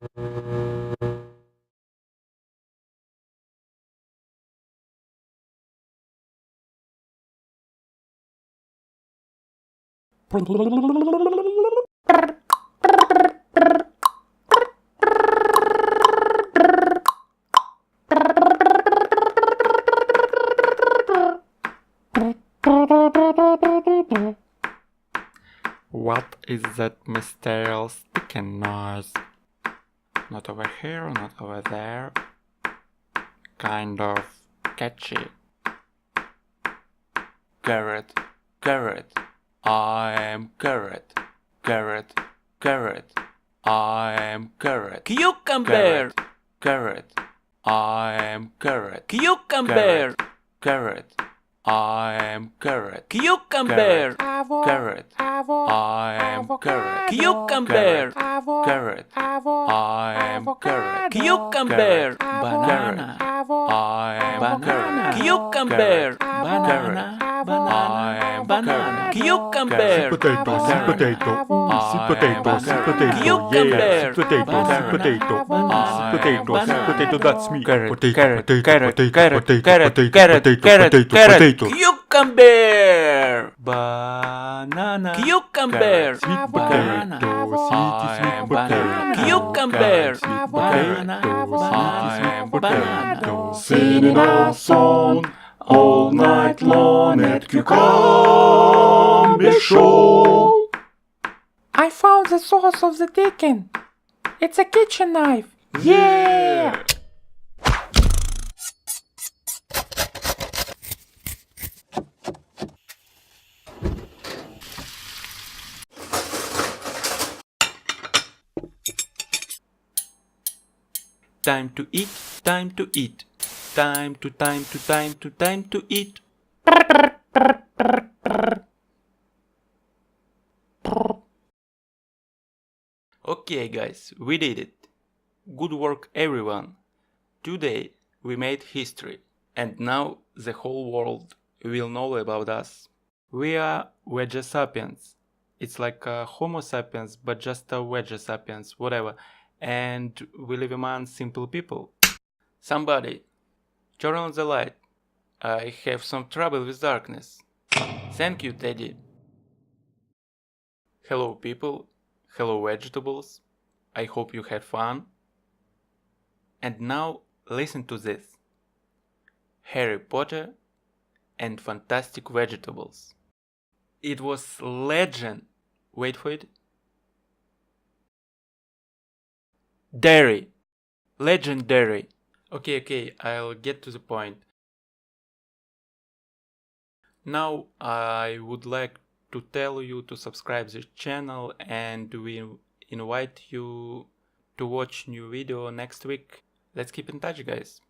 What is that mysterious ticking noise? Not over here, not over there. Kind of catchy. Carrot, carrot, I am carrot. Carrot, carrot, I am carrot. Cucumber! Carrot, I am carrot. Cucumber! Carrot, I am carrot. Cucumber! Carrot, I am carrot. Cucumber! Carrot, I am carrot. Cucumber! Banana, I am Banana! carrot. Cucumber! Banana, I am Banana! carrot. Cucumber! Potato, sweet potato, sweet potato, sweet potato, yeah, sweet potato, sweet potato, sweet potato, sweet potato, that's me. Potato, potato, potato, potato, potato, potato. Cucumber! Banana, Cucumber! Sweet Banana. potato, sweet potato. Cucumber! Sweet Banana. potato, sweet potato. Singing a song all night long at Cucumber Show. I found the source of the ticking. It's a kitchen knife. Yeah! Time to eat, time to eat. Time to eat. Okay guys, we did it. Good work everyone. Today we made history and now the whole world will know about us. We are Wedge Sapiens. It's like a Homo sapiens but just a Wedge Sapiens, whatever. And we live among simple people. Somebody, turn on the light. I have some trouble with darkness. Thank you, Teddy. Hello people, hello vegetables. I hope you had fun. And now listen to this. Harry Potter and Fantastic Vegetables. It was legend. Wait for it. Dairy. Legendary. Okay, I'll get to the point. Now I would like to tell you to subscribe this channel and we invite you to watch new video next week. Let's keep in touch guys.